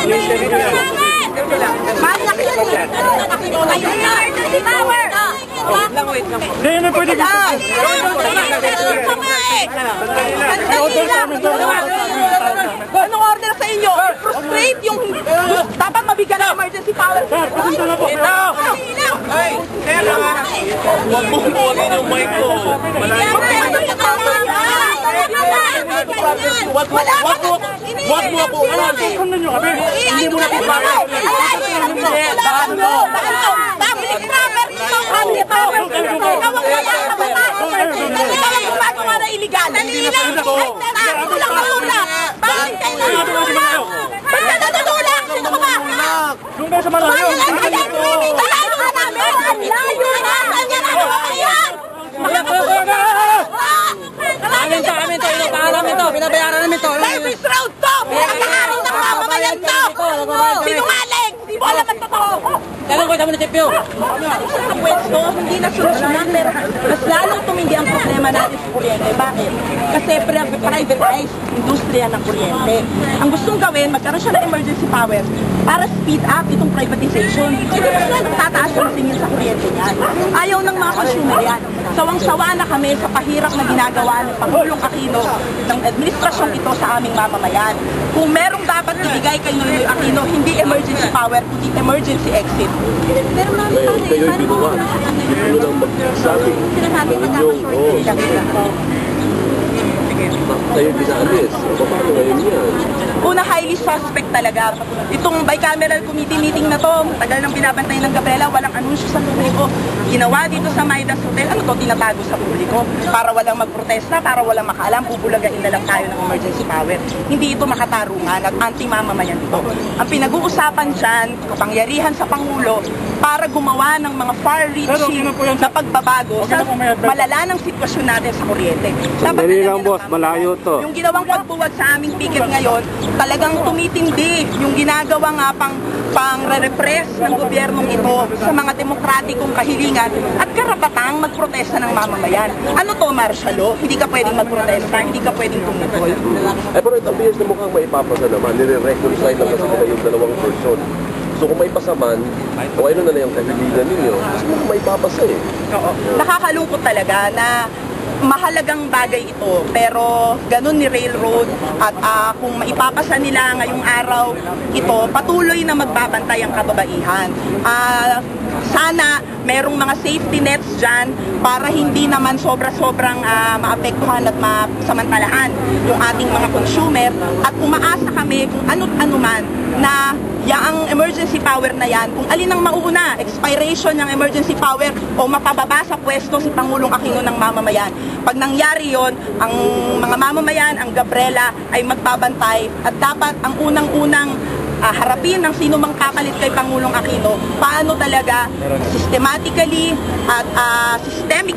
Hindi pwede ka. Anong order sa inyo? Frustrate yung dapat mabigyan ng emergency power. Huwag mo huwagin yung mic ko. Huwag mo po. Hindi mo na pipagay. Public property ito. Public property ito. Ikaw ang wala sa batas. Ikaw ang gumagawa na illegal. Tulak na tulak. Bakit kayo natutulak? Ba't ka natutulak? Sino ka ba? Yung nasa malayo. Malayo ka namin. Layo na. Ganyan ako kayan. Amin to, binabayaran namin to. Service road to! Pinag-aaral ng mamamayan to! Sinungaling! Hindi mo alam ang totoo! Kailan ko sa munisipyo? Ang pwesto, hindi na solusyonan, pero mas lalong tumindi ang problema natin sa kuryente. Bakit? Kasi privatized industriya ng kuryente. Ang gustong gawin, magkaroon siya ng emergency power para speed up itong privatization. Kasi mas lalong tataas ang tingin sa kuryente niyan. Ayaw ng mga consumer yan. Sawang-sawa na kami sa pahirap na ginagawa ng Pangulong Aquino ng administrasyon ito sa aming mamamayan. Kung merong dapat ibigay kay Noynoy Aquino, hindi emergency power, kundi emergency exit. Pero namin Kayo'y ginawa. Ano lang magsabi? sinasabi Kayo'y pinaalis. Paano ngayon yan? Una, highly suspect talaga. Itong bicameral committee meeting na to, tagal nang binabantay ng Gabriela, walang anunsyo sa publiko. Ginawa dito sa Midas Hotel, ano to, tinatago sa publiko? Para walang magprotesta, para walang makaalam, bubulagain na lang tayo ng emergency power. Hindi ito makatarungan at anti-mamamayan ito. Ang pinag-uusapan dyan, kapangyarihan sa Pangulo, para gumawa ng mga far-reaching na pagbabago sa malala ng sitwasyon natin sa kuryente. Sandali lang boss, malayo to. Yung ginawang pagbuwag sa aming picket ngayon, talagang tumitindi yung ginagawa nga pang-repress ng gobyernong ito sa mga demokratikong kahilingan at karapatang magprotesta ng mamamayan. Ano to, martial law? Hindi ka pwedeng magprotesta, hindi ka pwedeng tumutol. Pero it appears na mukhang maipapasa naman. Nire-reconcile lang kasi nila yung dalawang person. So kung may pasaman, o ano na lang yung kahilingan ninyo, kasi mukhang maipapasa eh. Oo. Nakakalungkot talaga na mahalagang bagay ito, pero ganun ni Railroad at kung maipapasa nila ngayong araw ito, patuloy na magbabantay ang kababaihan. Sana merong mga safety nets dyan para hindi naman sobra-sobrang maapektuhan at masamantalaan yung ating mga consumer at umaasa kami kung ano man na ang emergency power na yan, kung alin ang mauuna, expiration ng emergency power o mapababa sa pwesto si Pangulong Aquino ng mamamayan. Pag nangyari yon, ang mga mamamayan, ang Gabriela ay magbabantay at dapat ang unang-unang harapin ng sino mang kapalit kay Pangulong Aquino, paano talaga systematically at systemically